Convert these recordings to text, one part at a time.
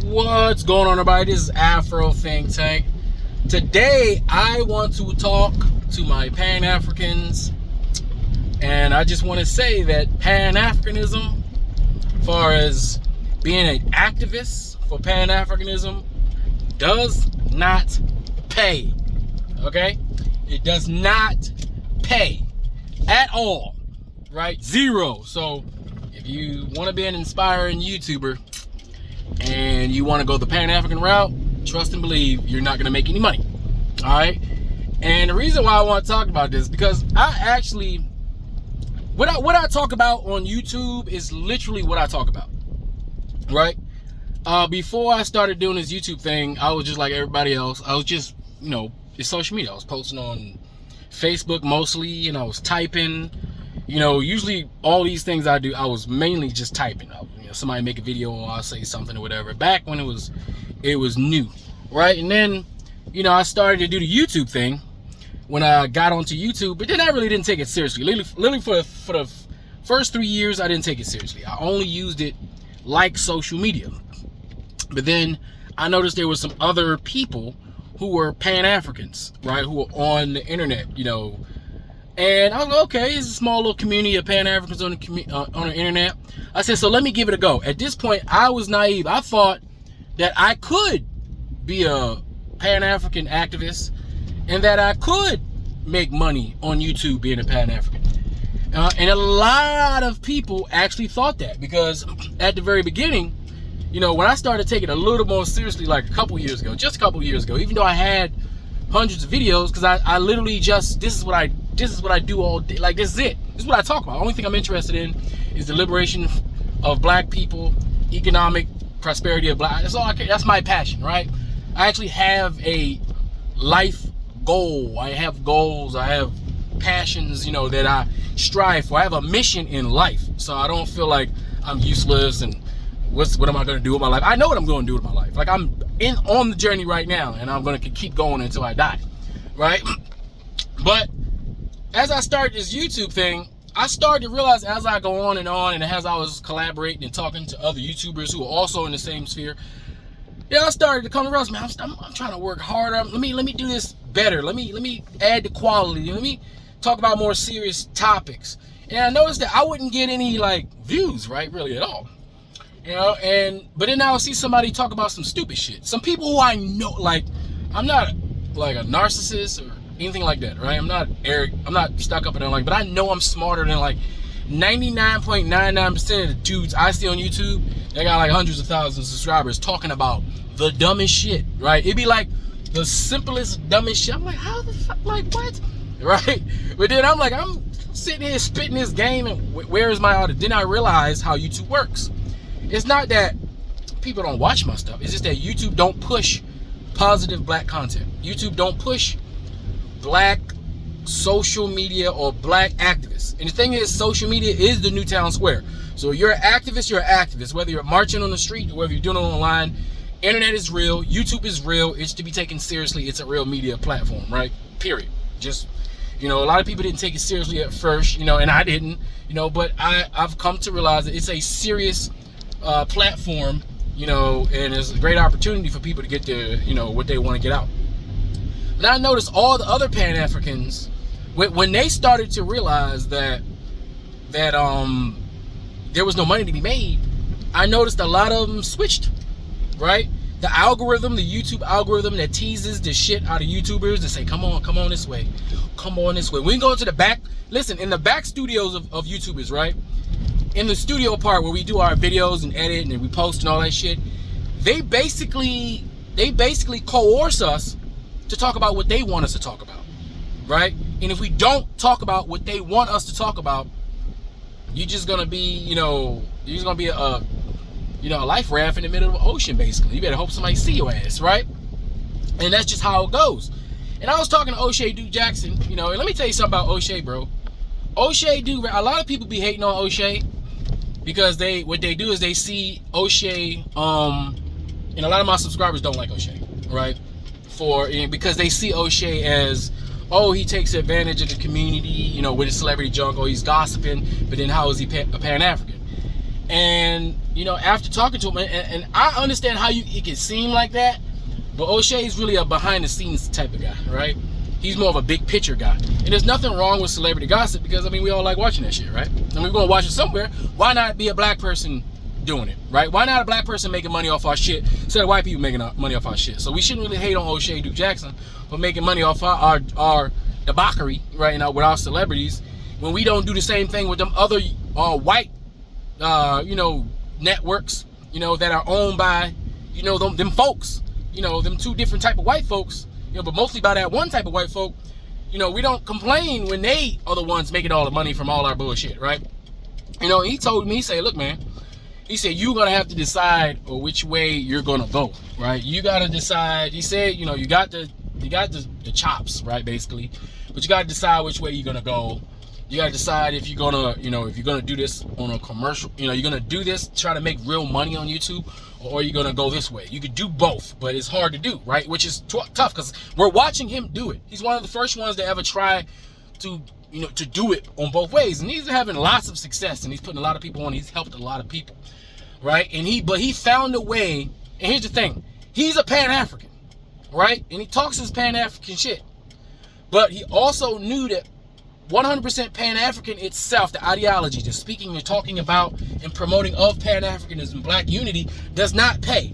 What's going on, everybody? This is Afrothinktank. Today, I want to talk to my Pan-Africans, and I just want to say that Pan-Africanism, as far as being an activist for Pan-Africanism, does not pay. Okay? It does not pay at all. Right? Zero. So, if you want to be an inspiring YouTuber and you want to go the Pan-African route, trust and believe you're not going to make any money. All right? And the reason why I want to talk about this is because I actually, what I talk about on YouTube is literally what I talk about. Right? Before I started doing this YouTube thing, I was just like everybody else. I was just, it's social media. I was posting on Facebook mostly, and I was typing. Usually all these things I do, I was mainly just typing. Somebody make a video or I'll say something or whatever. Back when it was new, right? And then, I started to do the YouTube thing when I got onto YouTube, but then I really didn't take it seriously. Literally for the first 3 years, I didn't take it seriously. I only used it like social media. But then I noticed there was some other people who were Pan-Africans, right? Who were on the internet, And I was like, okay, it's a small little community of Pan-Africans on the internet. I said, so let me give it a go. At this point, I was naive. I thought that I could be a Pan-African activist and that I could make money on YouTube being a Pan-African. And a lot of people actually thought that, because at the very beginning, when I started taking it a little more seriously, like just a couple years ago, even though I had hundreds of videos, because I literally just, this is what I do all day. Like, this is it. This is what I talk about. The only thing I'm interested in is the liberation of black people, economic prosperity of black. That's all I care. That's my passion, right? I actually have a life goal. I have goals. I have passions, that I strive for. I have a mission in life. So I don't feel like I'm useless and what am I going to do with my life? I know what I'm going to do with my life. Like, I'm on the journey right now, and I'm going to keep going until I die, right? But as I started this YouTube thing, I started to realize as I go on, and as I was collaborating and talking to other YouTubers who are also in the same sphere, I started to come to realize, man, I'm trying to work harder. Let me do this better. Let me add the quality. Let me talk about more serious topics. And I noticed that I wouldn't get any views, right, really at all. But then I would see somebody talk about some stupid shit. Some people who I know, I'm not like a narcissist or anything like that, right? I'm not arrogant. I'm not stuck up in it, but I know I'm smarter than 99.99% of the dudes I see on YouTube. They got hundreds of thousands of subscribers talking about the dumbest shit, right? It'd be the simplest, dumbest shit. I'm like, how the fuck, what? Right? But then I'm sitting here spitting this game, and where is my audience? Then I realized how YouTube works. It's not that people don't watch my stuff. It's just that YouTube don't push positive black content. YouTube don't push black social media or black activists. And the thing is, social media is the new town square. So you're an activist, you're an activist. Whether you're marching on the street or whether you're doing it online, internet is real, YouTube is real, it's to be taken seriously, it's a real media platform, right? Period. Just, a lot of people didn't take it seriously at first, and I didn't, but I've come to realize that it's a serious platform, and it's a great opportunity for people to get their, what they want to get out. But I noticed all the other Pan-Africans, when they started to realize that there was no money to be made, I noticed a lot of them switched, right? The algorithm, the YouTube algorithm that teases the shit out of YouTubers to say, come on this way. Come on this way. We can go to the back, listen, in the back studios of YouTubers, right? In the studio part where we do our videos and edit and we post and all that shit, they basically coerce us to talk about what they want us to talk about, right? And if we don't talk about what they want us to talk about, you're just gonna be, a life raft in the middle of the ocean, basically. You better hope somebody see your ass, right? And that's just how it goes. And I was talking to O'Shea Duke Jackson, and let me tell you something about O'Shea, bro. O'Shea Duke, a lot of people be hating on O'Shea because what they do is they see O'Shea, and a lot of my subscribers don't like O'Shea, right? Because they see O'Shea as, oh, he takes advantage of the community, with his celebrity junk, or he's gossiping, but then how is he a Pan-African? And, you know, after talking to him, and I understand how it can seem like that, but O'Shea's really a behind the scenes type of guy, right? He's more of a big picture guy. And there's nothing wrong with celebrity gossip, because I mean, we all like watching that shit, right? And we're gonna watch it somewhere. Why not be a black person doing it, right? Why not a black person making money off our shit instead of white people making money off our shit? So we shouldn't really hate on O'Shea Duke Jackson for making money off our debauchery, right? You know, with our celebrities, when we don't do the same thing with them other white, you know, networks, you know, that are owned by, you know, them folks, you know, them two different type of white folks, you know, but mostly by that one type of white folk. You know, we don't complain when they are the ones making all the money from all our bullshit, right? You know, he told me, he said, look, man, he said, you're gonna have to decide which way you're gonna go, right? You gotta decide. He said, you know, you got the chops, right, basically, but you gotta decide which way you're gonna go. You gotta decide if you're gonna, you know, if you're gonna do this on a commercial, you know, you're gonna do this, try to make real money on YouTube, or you're gonna go this way. You could do both, but it's hard to do, right? Which is tough, because we're watching him do it. He's one of the first ones to ever try to, you know, to do it on both ways, and he's having lots of success, and he's putting a lot of people on. He's helped a lot of people, right? And but he found a way. And here's the thing: he's a Pan-African, right? And he talks his Pan-African shit, but he also knew that 100% Pan-African itself, the ideology, the speaking and talking about and promoting of Pan-Africanism, black unity, does not pay,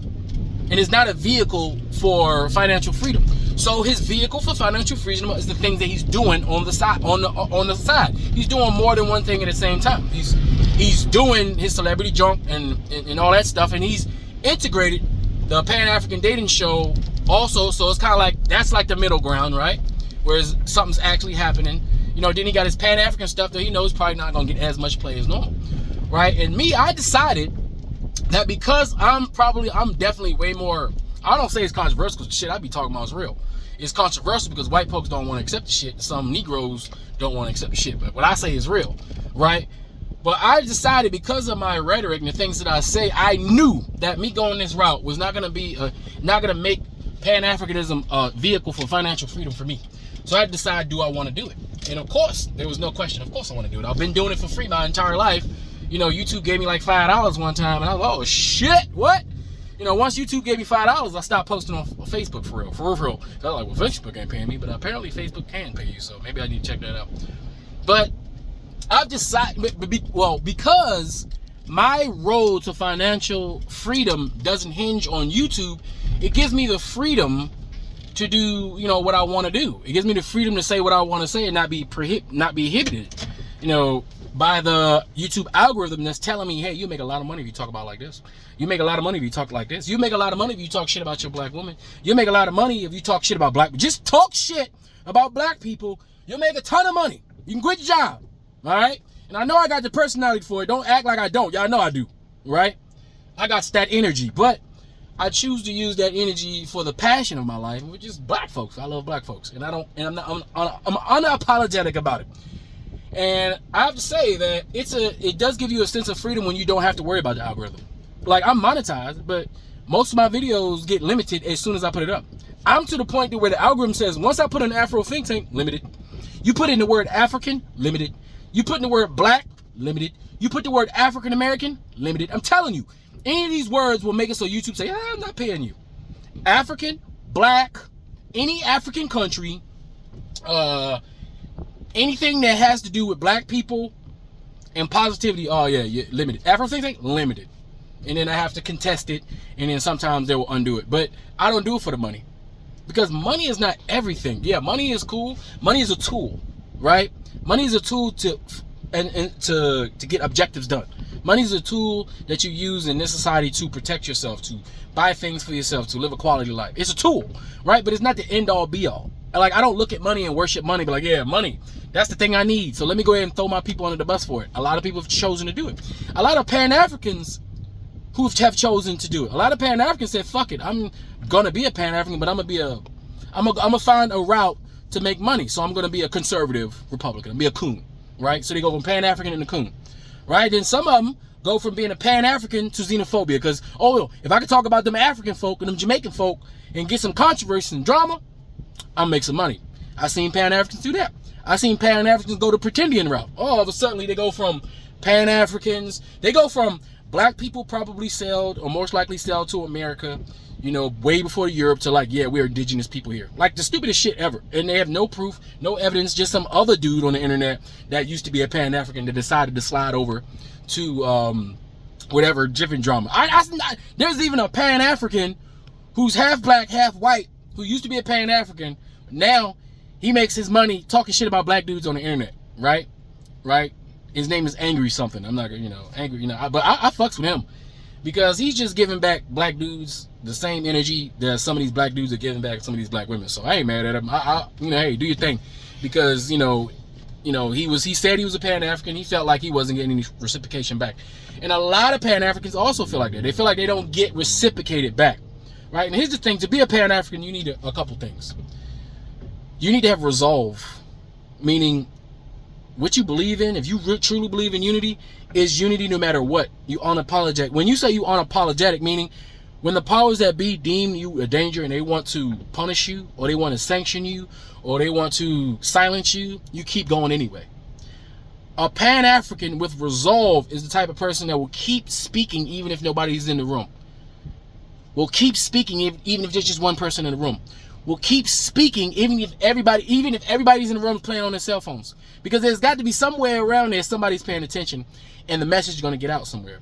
and is not a vehicle for financial freedom. So his vehicle for financial freedom is the things that he's doing on the side. On the side, he's doing more than one thing at the same time. He's doing his celebrity junk and all that stuff, and he's integrated the Pan-African dating show also. So it's kind of like, that's like the middle ground, right? Whereas something's actually happening. You know, then he got his Pan-African stuff that he knows probably not gonna get as much play as normal, right? And me, I decided that because I'm definitely way more, I don't say it's controversial because the shit I be talking about is real. It's controversial because white folks don't want to accept the shit. Some Negroes don't want to accept the shit, but what I say is real, right? But I decided, because of my rhetoric and the things that I say, I knew that me going this route was not gonna make Pan-Africanism a vehicle for financial freedom for me. So I had to decide, do I want to do it? And of course, there was no question. Of course I want to do it. I've been doing it for free my entire life. You know, YouTube gave me like $5 one time, and I was like, oh shit, what? You know, once YouTube gave me $5, I stopped posting on Facebook for real. I was like, well, Facebook ain't paying me, but apparently Facebook can pay you, so maybe I need to check that out. But I've decided, because my road to financial freedom doesn't hinge on YouTube, it gives me the freedom to do, you know, what I want to do. It gives me the freedom to say what I want to say and not be inhibited, you know, by the YouTube algorithm that's telling me, hey, you make a lot of money if you talk about like this. You make a lot of money if you talk like this. You make a lot of money if you talk shit about your black woman. You make a lot of money if you talk shit about just talk shit about black people. You'll make a ton of money. You can quit your job, all right? And I know I got the personality for it. Don't act like I don't. Y'all know I do, right? I got that energy, but I choose to use that energy for the passion of my life, which is black folks. I love black folks, and I'm unapologetic about it. And I have to say that it does give you a sense of freedom when you don't have to worry about the algorithm. Like, I'm monetized, but most of my videos get limited as soon as I put it up. I'm to the point where the algorithm says, once I put an Afro think tank, limited. You put in the word African, limited. You put in the word black, limited. You put the word African American, limited. I'm telling you, any of these words will make it so YouTube say, I'm not paying you. African, black, any African country, anything that has to do with black people and positivity, oh yeah, limited. Afro think tank, limited. And then I have to contest it, and then sometimes they will undo it. But I don't do it for the money, because money is not everything. Yeah, money is cool. Money is a tool, right? Money is a tool to get objectives done. Money is a tool that you use in this society to protect yourself, to buy things for yourself, to live a quality life. It's a tool, right? But it's not the end all be all. Like, I don't look at money and worship money, but like, yeah, money, that's the thing I need. So let me go ahead and throw my people under the bus for it. A lot of people have chosen to do it. A lot of Pan-Africans who have chosen to do it. A lot of Pan-Africans said, fuck it, I'm gonna be a Pan-African, but I'm gonna find a route to make money. So I'm gonna be a conservative Republican, I'm gonna be a coon, right? So they go from Pan-African into coon, right? Then some of them go from being a Pan-African to xenophobia, because, oh, if I could talk about them African folk and them Jamaican folk and get some controversy and drama, I'll make some money. I seen Pan-Africans do that. I seen Pan-Africans go the pretendian route. All of a sudden they go from Pan-Africans, they go from Black people probably sailed, or most likely sailed to America, you know, way before Europe, to like, yeah, we're indigenous people here. Like the stupidest shit ever. And they have no proof, no evidence, just some other dude on the internet that used to be a Pan-African that decided to slide over to whatever different drama. There's even a Pan-African who's half black, half white, who used to be a Pan-African. Now he makes his money talking shit about black dudes on the internet, right? Right? His name is Angry something. I'm not gonna, Angry, but I fucks with him because he's just giving back black dudes the same energy that some of these black dudes are giving back some of these black women. So I ain't mad at him. Hey, do your thing, because he said he was a Pan-African. He felt like he wasn't getting any reciprocation back, and a lot of Pan-Africans also feel like that. They feel like they don't get reciprocated back, right? And here's the thing: to be a Pan-African, you need a couple things. You need to have resolve, meaning what you believe in. If you truly believe in unity, is unity no matter what. You unapologetic. When you say you unapologetic, meaning when the powers that be deem you a danger and they want to punish you, or they want to sanction you, or they want to silence you, you keep going anyway. A Pan-African with resolve is the type of person that will keep speaking even if nobody's in the room. Will keep speaking even if there's just one person in the room. Will keep speaking even if everybody's in the room playing on their cell phones, because there's got to be somewhere around there somebody's paying attention and the message is going to get out somewhere.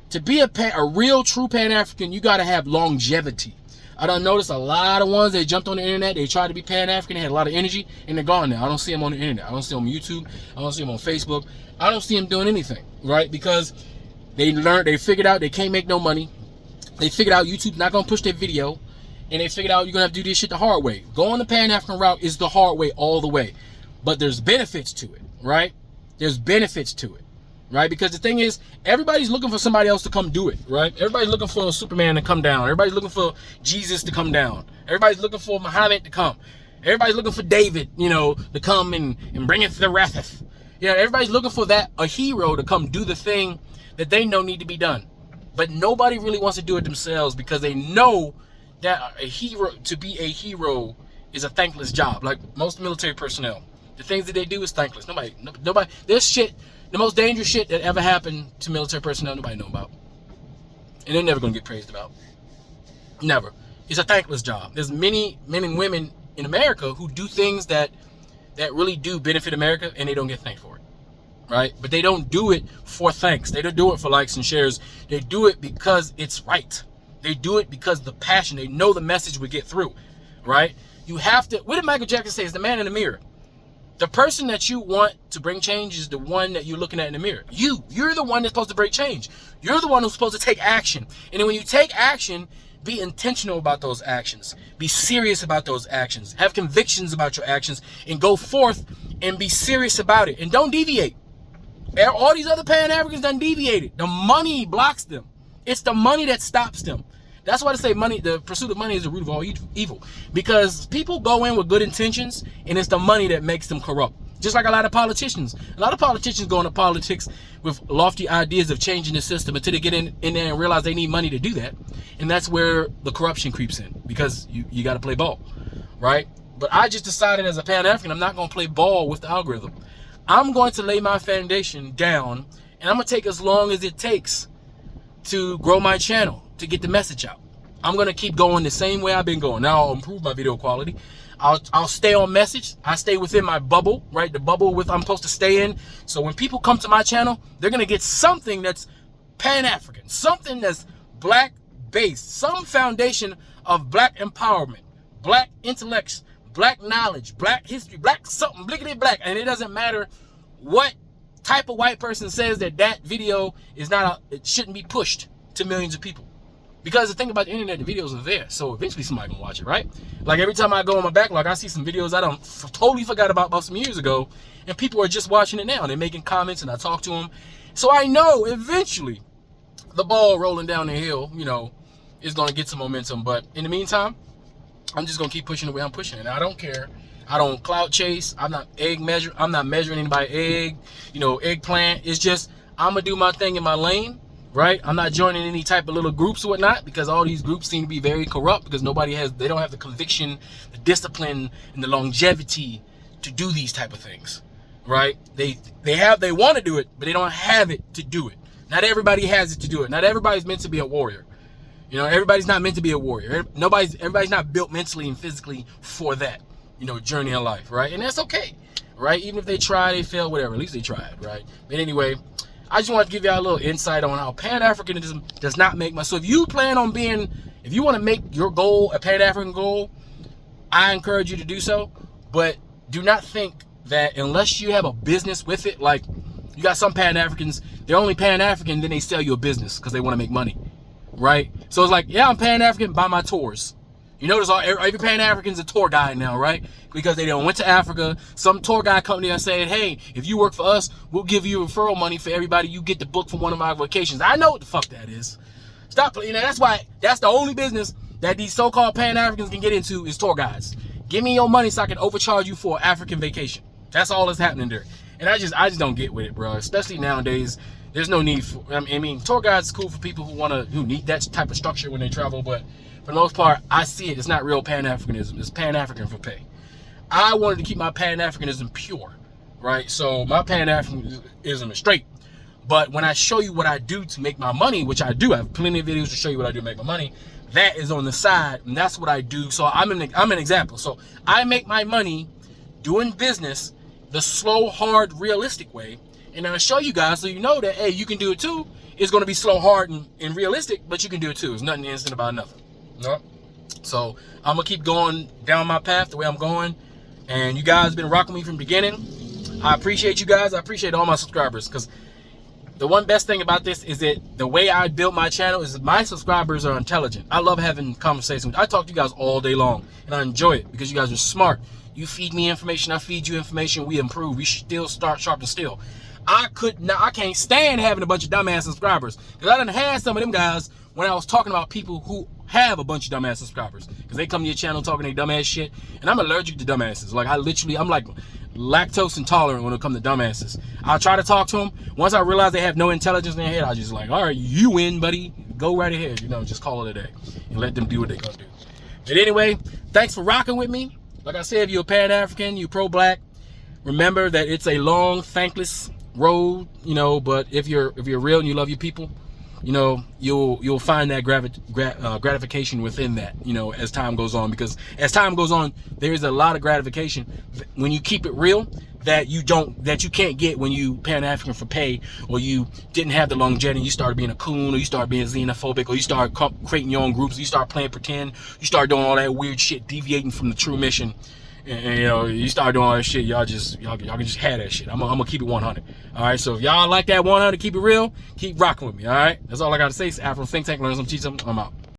To be a real true Pan-African, you got to have longevity. I done noticed a lot of ones that jumped on the internet, they tried to be Pan-African, they had a lot of energy, and they're gone now. I don't see them on the internet. I don't see them on YouTube. I don't see them on Facebook. I don't see them doing anything, right? Because they figured out they can't make no money. They figured out YouTube's not going to push their video. And they figured out you're going to have to do this shit the hard way. Going the Pan-African route is the hard way all the way. But there's benefits to it, right? There's benefits to it, right? Because the thing is, everybody's looking for somebody else to come do it, right? Everybody's looking for Superman to come down. Everybody's looking for Jesus to come down. Everybody's looking for Muhammad to come. Everybody's looking for David, to come and bring it to the wrath. Everybody's looking for a hero to come do the thing that they know need to be done. But nobody really wants to do it themselves, because they know that to be a hero is a thankless job. Like most military personnel, the things that they do is thankless. Nobody, this shit, the most dangerous shit that ever happened to military personnel, nobody know about. And they're never gonna get praised about. Never. It's a thankless job. There's many men and women in America who do things that really do benefit America, and they don't get thanked for it. Right? But they don't do it for thanks. They don't do it for likes and shares. They do it because it's right. They do it because the passion. They know the message would get through, right? You have to. What did Michael Jackson say? Is the man in the mirror. The person that you want to bring change is the one that you're looking at in the mirror. You're the one that's supposed to bring change. You're the one who's supposed to take action. And then when you take action, be intentional about those actions. Be serious about those actions. Have convictions about your actions, and go forth and be serious about it. And don't deviate. All these other Pan-Africans done deviated. The money blocks them. It's the money that stops them. That's why they say the pursuit of money is the root of all evil. Because people go in with good intentions, and it's the money that makes them corrupt. Just like a lot of politicians. A lot of politicians go into politics with lofty ideas of changing the system until they get in there and realize they need money to do that. And that's where the corruption creeps in, because you got to play ball, right? But I just decided as a Pan-African, I'm not going to play ball with the algorithm. I'm going to lay my foundation down, and I'm going to take as long as it takes to grow my channel, to get the message out. I'm going to keep going the same way I've been going. Now I'll improve my video quality. I'll stay on message. I stay within my bubble, right? The bubble I'm supposed to stay in. So when people come to my channel, they're going to get something that's Pan-African, something that's black-based, some foundation of black empowerment, black intellects, black knowledge, black history, black something, blickety black. And it doesn't matter what type of white person says that video is it shouldn't be pushed to millions of people. Because the thing about the internet, the videos are there, so eventually somebody can watch it, right? Like every time I go on my backlog, I see some videos I totally forgot about some years ago, and people are just watching it now. They're making comments, and I talk to them. So I know eventually the ball rolling down the hill, is going to get some momentum. But in the meantime, I'm just going to keep pushing the way I'm pushing it. And I don't care. I don't clout chase. I'm not measuring anybody's eggplant. It's just I'm going to do my thing in my lane. Right? I'm not joining any type of little groups or whatnot, because all these groups seem to be very corrupt, because they don't have the conviction, the discipline, and the longevity to do these type of things. Right? They want to do it, but they don't have it to do it. Not everybody has it to do it. Not everybody's meant to be a warrior. You know, everybody's not meant to be a warrior. Everybody's not built mentally and physically for that, you know, journey in life, right? And that's okay, right? Even if they try, they fail, whatever. At least they tried, right? But anyway, I just want to give y'all a little insight on how Pan-Africanism does not make so if you plan on if you want to make your goal a Pan-African goal, I encourage you to do so. But do not think that unless you have a business with it, like you got some Pan-Africans, they're only Pan-African, then they sell you a business because they want to make money, right? So it's like, yeah, I'm Pan-African, buy my tours. You notice every Pan-African's a tour guide now, right? Because they done went to Africa. Some tour guide company that said, hey, if you work for us, we'll give you referral money for everybody you get to book for one of our vacations. I know what the fuck that is. Stop, you know, that's the only business that these so-called Pan-Africans can get into is tour guides. Give me your money so I can overcharge you for an African vacation. That's all that's happening there. And I just don't get with it, bro. Especially nowadays, there's no need for, I mean, tour guides is cool for people who need that type of structure when they travel, but for the most part, I see it. It's not real Pan-Africanism. It's Pan-African for pay. I wanted to keep my Pan-Africanism pure, right? So my Pan-Africanism is straight. But when I show you what I do to make my money, which I do, I have plenty of videos to show you what I do to make my money. That is on the side, and that's what I do. So I'm an example. So I make my money doing business the slow, hard, realistic way. And I'll show you guys so you know that, hey, you can do it too. It's going to be slow, hard, and realistic, but you can do it too. It's nothing instant about nothing. No. So I'm gonna keep going down my path the way I'm going, and you guys been rocking me from the beginning. I appreciate you guys. I appreciate all my subscribers, because the one best thing about this is that the way I built my channel is that my subscribers are intelligent. I love having conversations. I talk to you guys all day long, and I enjoy it because you guys are smart. You feed me information, I feed you information. We improve. We still start sharp and still. I can't stand having a bunch of dumbass subscribers, because I done had some of them guys when I was talking about people who have a bunch of dumbass subscribers, because they come to your channel talking their dumbass shit, and I'm allergic to dumbasses. Like I'm like lactose intolerant when it comes to dumbasses. I'll try to talk to them. Once I realize they have no intelligence in their head, I just like, all right, you win, buddy. Go right ahead. You know, just call it a day and let them do what they're gonna do. But anyway, thanks for rocking with me. Like I said, if you're a Pan-African, you're pro-black, remember that it's a long, thankless road, you know, but if you're real and you love your people, you know, you'll find that gratification within that, you know, as time goes on. Because as time goes on, there is a lot of gratification when you keep it real that you can't get when you Pan-African for pay, or you didn't have the longevity. You started being a coon, or you start being xenophobic, or you start creating your own groups, or you start playing pretend, you start doing all that weird shit, deviating from the true mission. And you know, you start doing all that shit, y'all can just have that shit. I'm gonna keep it 100. All right, so if y'all like that 100, keep it real, keep rocking with me. All right, that's all I gotta say. It's Afro Think Tank. Learn some, teach some. I'm out.